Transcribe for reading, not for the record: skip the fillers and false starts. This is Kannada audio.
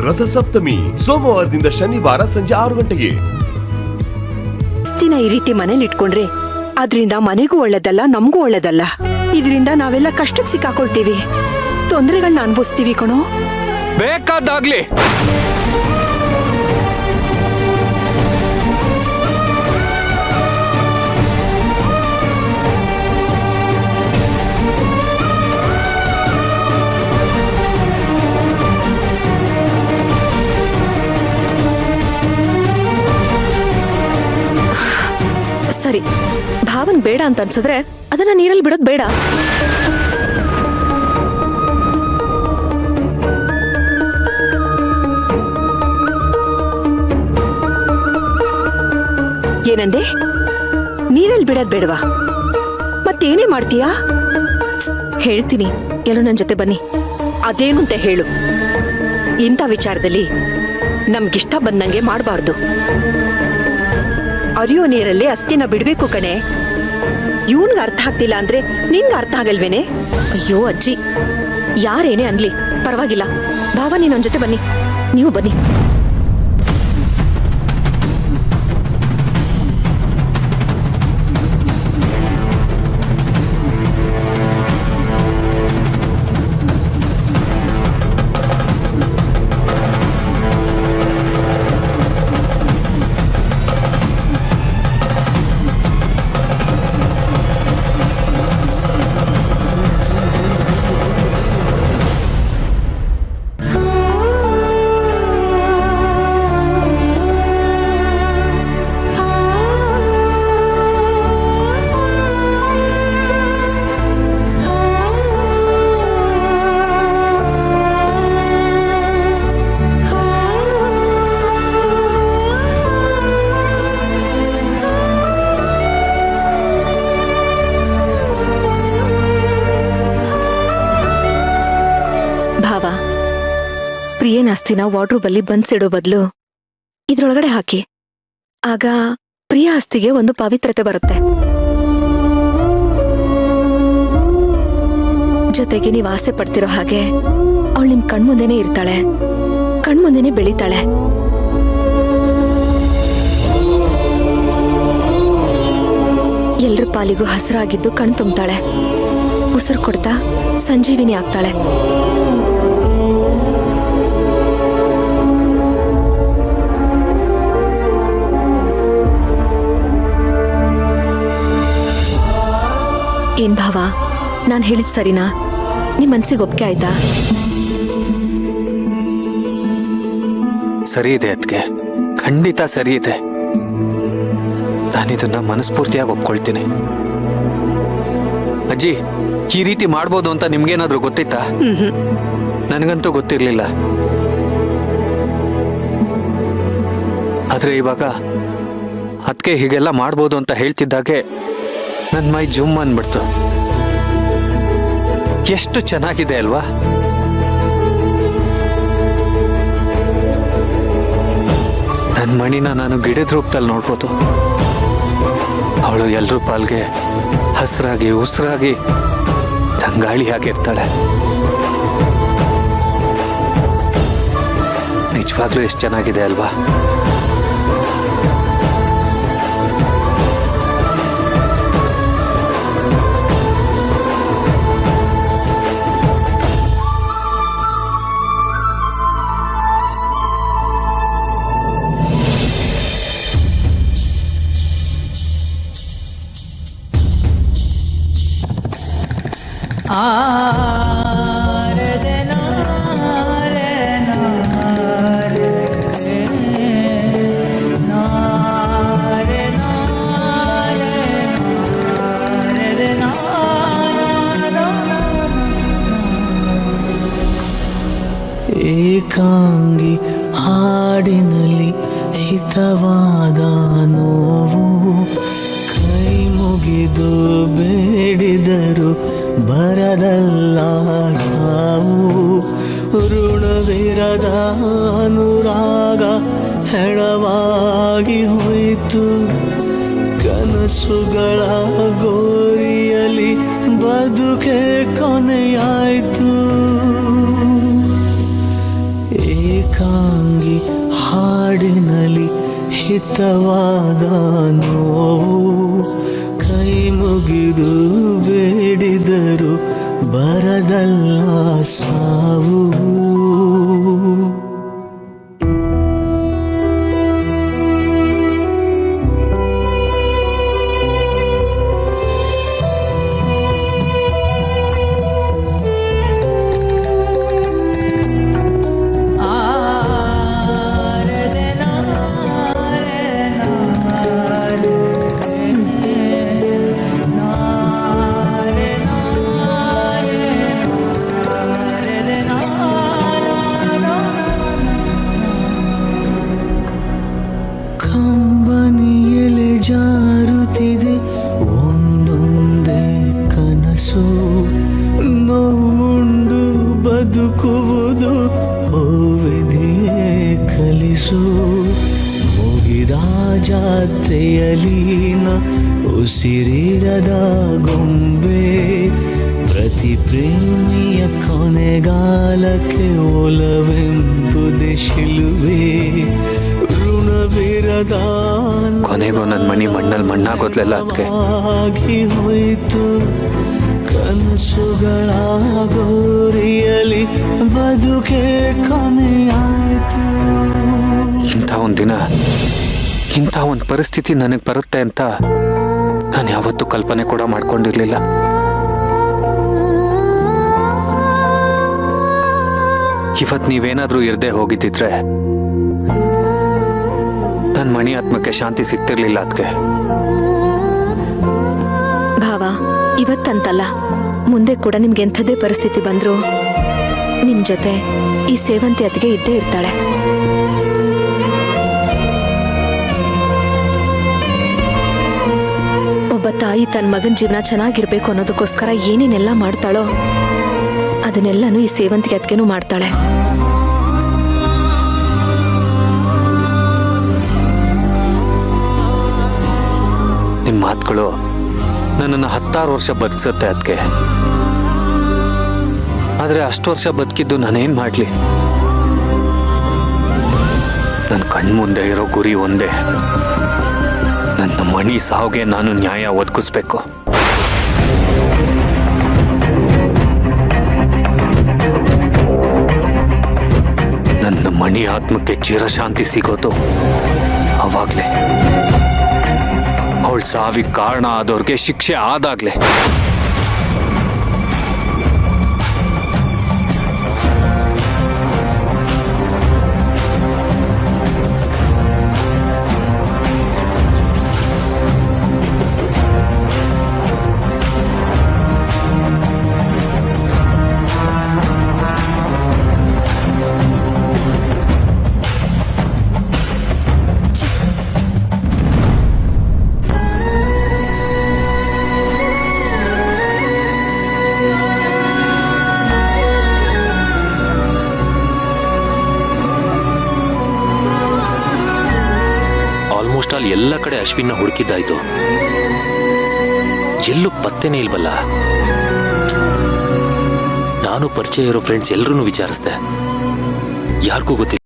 ರಥಸಪ್ತಮಿ ಸೋಮವಾರದಿಂದ ಶನಿವಾರ ಸಂಜೆ 6 ಗಂಟೆಗೆ. ಈ ರೀತಿ ಮನೇಲಿ ಇಟ್ಕೊಂಡ್ರೆ ಅದ್ರಿಂದ ಮನೆಗೂ ಒಳ್ಳೇದಲ್ಲ, ನಮಗೂ ಒಳ್ಳೇದಲ್ಲ. ಇದರಿಂದ ನಾವೆಲ್ಲ ಕಷ್ಟಕ್ಕೆ ಸಿಕ್ಕಾಕೊಳ್ತೀವಿ, ತೊಂದರೆಗಳನ್ನ ಅನುಭವಿಸ್ತೀವಿ ಕಣೋ. ಬೇಕಾದಾಗ್ಲಿ. ಸರಿ, ಭಾವನ್ ಬೇಡ ಅಂತ ಅನ್ಸಿದ್ರೆ ಅದನ್ನ ನೀರಲ್ಲಿ ಬಿಡೋದ್ ಬೇಡ. ಏನಂದೆ? ನೀರಲ್ಲಿ ಬಿಡೋದ್ ಬೇಡವಾ? ಮತ್ತೇನೇ ಮಾಡ್ತೀಯಾ? ಹೇಳ್ತೀನಿ, ಎಲ್ಲರೂ ನನ್ ಜೊತೆ ಬನ್ನಿ. ಅದೇನು ಅಂತ ಹೇಳು. ಇಂಥ ವಿಚಾರದಲ್ಲಿ ನಮ್ಗಿಷ್ಟ ಬಂದಂಗೆ ಮಾಡಬಾರ್ದು. ಅರಿಯೋ ನೀರಲ್ಲೇ ಅಸ್ಥಿನ ಬಿಡ್ಬೇಕು ಕಣೆ. ಇವನ್ಗೆ ಅರ್ಥ ಆಗ್ತಿಲ್ಲ ಅಂದ್ರೆ ನಿನ್ಗೆ ಅರ್ಥ ಆಗಲ್ವೇನೆ? ಅಯ್ಯೋ ಅಜ್ಜಿ, ಯಾರೇನೇ ಅನ್ಲಿ ಪರವಾಗಿಲ್ಲ. ಭಾವ, ನೀನ್ ನನ್ ಜೊತೆ ಬನ್ನಿ, ನೀವು ಬನ್ನಿ. ಭಾವ, ಪ್ರಿಯನ ಅಸ್ಥಿನ ವಾರ್ಡ್ರೋಬಲ್ಲಿ ಬಂದ್ಸಿಡೋ ಬದಲು ಇದ್ರೊಳಗಡೆ ಹಾಕಿ. ಆಗ ಪ್ರಿಯ ಅಸ್ಥಿಗೆ ಒಂದು ಪವಿತ್ರತೆ ಬರುತ್ತೆ. ಜೊತೆಗೆ ನೀವು ಆಸೆ ಪಡ್ತಿರೋ ಹಾಗೆ ಅವಳು ನಿಮ್ ಕಣ್ಮುಂದೆನೇ ಇರ್ತಾಳೆ, ಕಣ್ಮುಂದೆನೇ ಬೆಳೀತಾಳೆ. ಎಲ್ರ ಪಾಲಿಗೂ ಹಸಿರಾಗಿದ್ದು ಕಣ್ ತುಂಬ್ತಾಳೆ, ಉಸಿರು ಕೊಡ್ತಾ ಸಂಜೀವಿನಿ ಆಗ್ತಾಳೆ. ಏನ್ ಭಾವ, ನಾನ್ ಹೇಳಿದ್ ಸರಿನಾ? ನಿಮ್ ಮನ್ಸಿಗೆ ಒಪ್ಪಿಗೆ ಆಯ್ತಾ? ಸರಿ ಇದೆ ಅದ್ಕೆ, ಖಂಡಿತ ಸರಿ ಇದೆ. ನಾನಿದನ್ನ ಮನಸ್ಫೂರ್ತಿಯಾಗಿ ಒಪ್ಕೊಳ್ತೀನಿ. ಅಜ್ಜಿ, ಈ ರೀತಿ ಮಾಡ್ಬೋದು ಅಂತ ನಿಮ್ಗೇನಾದ್ರೂ ಗೊತ್ತಿತ್ತಾ? ನನಗಂತೂ ಗೊತ್ತಿರ್ಲಿಲ್ಲ. ಆದ್ರೆ ಇವಾಗ ಅದಕ್ಕೆ ಹೀಗೆಲ್ಲ ಮಾಡ್ಬೋದು ಅಂತ ಹೇಳ್ತಿದ್ದಾಗೆ ನನ್ನ ಮೈ ಜುಮ್ ಅಂದ್ಬಿಡ್ತು. ಎಷ್ಟು ಚೆನ್ನಾಗಿದೆ ಅಲ್ವಾ? ನನ್ನ ಮಣಿನ ನಾನು ಗಿಡದ ರೂಪದಲ್ಲಿ ನೋಡ್ಬೋದು. ಅವಳು ಎಲ್ರ ಪಾಲ್ಗೆ ಹಸ್ರಾಗಿ ಉಸಿರಾಗಿ ತಂಗಾಳಿಯಾಗಿರ್ತಾಳೆ. ನಿಜವಾಗ್ಲೂ ಎಷ್ಟು ಚೆನ್ನಾಗಿದೆ ಅಲ್ವಾ? ಏಕಾಂಗಿ ಹಾಡಿನಲ್ಲಿ ಹಿತವಾದ ನೋವು, ಕೈ ಮುಗಿದು ಬೇಡಿದರು ಬರದಲ್ಲ ಸಾವು. ಋಣವಿರದ ಅನುರಾಗ ಹೆಣವಾಗಿ ಹೋಯಿತು, ಕನಸುಗಳ ಗೋರಿಯಲ್ಲಿ ಬದುಕೆ ಕೊನೆಯಾಯಿತು. ಏಕಾಂಗಿ ಹಾಡಿನಲಿ ಹಿತವಾದ ನೋವು ಕೈ ಮುಗಿದು ಬೇಡಿದರು ಬರದಲ್ಲ ಸಾವು ಕಂಬನಿಯಲ್ಲಿ ಜಾರುತ್ತಿದೆ ಒಂದೊಂದೇ ಕನಸು ನೋವುಂಡು ಬದುಕುವುದು ವಿಧಿಯೇ ಕಲಿಸು ಮುಗಿದ ಜಾತ್ರೆಯಲ್ಲಿನ ಉಸಿರಿರದ ಗೊಂಬೆ ಪ್ರತಿ ಪ್ರೇಮಿಯ ಕೊನೆಗಾಲಕ್ಕೆ ಒಲವೆಂಬುದೇ ಶಿಲುವೆ ಋಣವಿರದ ಕೊನೆಗೂ ನನ್ನ ಮಣಿ ಮಣ್ಣಲ್ಲಿ ಮಣ್ಣಾಗೋದ್ಲೆಲ್ಲ ಅದಕ್ಕೆ ಆಗಿ ಹೋಯಿತು ಕನಸುಗಳ ಗೋರಿಯಲಿ ಬದುಕೆ ಕೊನೆಯಾಯಿತು ಇಂಥ ಒಂದು ದಿನ ಇಂಥ ಒಂದು ಪರಿಸ್ಥಿತಿ ನನಗೆ ಬರುತ್ತೆ ಅಂತ ನಾನು ಯಾವತ್ತೂ ಕಲ್ಪನೆ ಕೂಡ ಮಾಡ್ಕೊಂಡಿರ್ಲಿಲ್ಲ. ಇವತ್ತು ನೀವೇನಾದ್ರೂ ಇರದೆ ಹೋಗಿದ್ದಿದ್ರೆ ನನ್ನ ಮಣಿ ಆತ್ಮಕ್ಕೆ ಶಾಂತಿ ಸಿಗ್ತಿರ್ಲಿಲ್ಲ ಅದಕ್ಕೆ. ಭಾವ, ಇವತ್ತಂತಲ್ಲ ಮುಂದೆ ಕೂಡ ನಿಮ್ಗೆ ಎಂಥದ್ದೇ ಪರಿಸ್ಥಿತಿ ಬಂದ್ರು ನಿಮ್ ಜೊತೆ ಈ ಸೇವಂತಿ ಅತ್ತಿಗೆ ಇದ್ದೇ ಇರ್ತಾಳೆ. ಒಬ್ಬ ತಾಯಿ ತನ್ನ ಮಗನ ಜೀವನ ಚೆನ್ನಾಗಿರ್ಬೇಕು ಅನ್ನೋದಕ್ಕೋಸ್ಕರ ಏನೇನೆಲ್ಲ ಮಾಡ್ತಾಳೋ ಅದನ್ನೆಲ್ಲನೂ ಈ ಸೇವಂತಿಗೆ ಅತ್ತಿಗೆನೂ ಮಾಡ್ತಾಳೆ. ನಿಮ್ಮ ಮಾತುಗಳು ನನ್ನನ್ನು 16 ವರ್ಷ ಬದುಕಿಸುತ್ತೆ ಅದಕ್ಕೆ. ಆದರೆ ಅಷ್ಟು ವರ್ಷ ಬದುಕಿದ್ದು ನಾನೇನು ಮಾಡಲಿ? ನನ್ನ ಕಣ್ಮುಂದೆ ಇರೋ ಗುರಿ ಒಂದೇ, ನನ್ನ ಮಣಿ ಸಾವುಗೆ ನಾನು ನ್ಯಾಯ ಒದಗಿಸ್ಬೇಕು. ನನ್ನ ಮಣಿ ಆತ್ಮಕ್ಕೆ ಚಿರಶಾಂತಿ ಸಿಗೋದು ಅವಾಗ್ಲೇ, ಅವಳ ಸಾವಿಗೆ ಕಾರಣ ಆದವ್ರಿಗೆ ಶಿಕ್ಷೆ ಆದಾಗ್ಲೇ. ಆಲ್ಮೋಸ್ಟ್ ಆಲ್ ಎಲ್ಲ ಕಡೆ ಅಶ್ವಿನ್ನ ಹುಡುಕಿದ್ದಾಯ್ತು, ಎಲ್ಲೂ ಪತ್ತೆನೇ ಇಲ್ವಲ್ಲ. ನಾನು ಪರಿಚಯ ಇರೋ ಫ್ರೆಂಡ್ಸ್ ಎಲ್ರೂ ವಿಚಾರಿಸ್ದೆ, ಯಾರಿಗೂ ಗೊತ್ತಿಲ್ಲ.